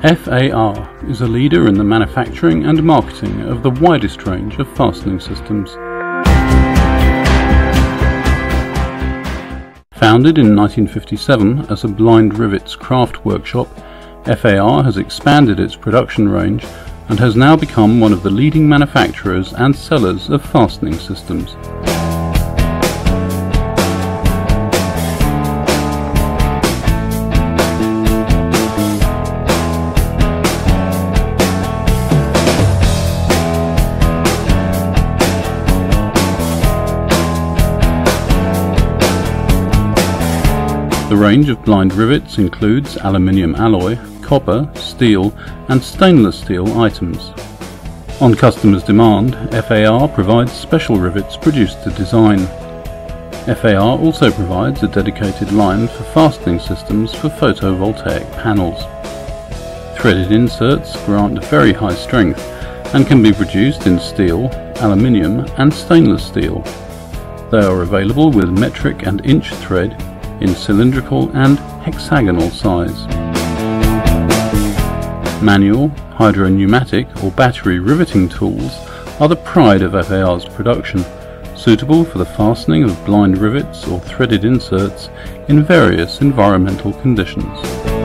FAR is a leader in the manufacturing and marketing of the widest range of fastening systems. Founded in 1957 as a blind rivets craft workshop, FAR has expanded its production range and has now become one of the leading manufacturers and sellers of fastening systems. The range of blind rivets includes aluminium alloy, copper, steel and stainless steel items. On customers' demand, FAR provides special rivets produced to design. FAR also provides a dedicated line for fastening systems for photovoltaic panels. Threaded inserts grant very high strength and can be produced in steel, aluminium and stainless steel. They are available with metric and inch thread in cylindrical and hexagonal size. Manual, hydro-pneumatic or battery riveting tools are the pride of FAR's production, suitable for the fastening of blind rivets or threaded inserts in various environmental conditions.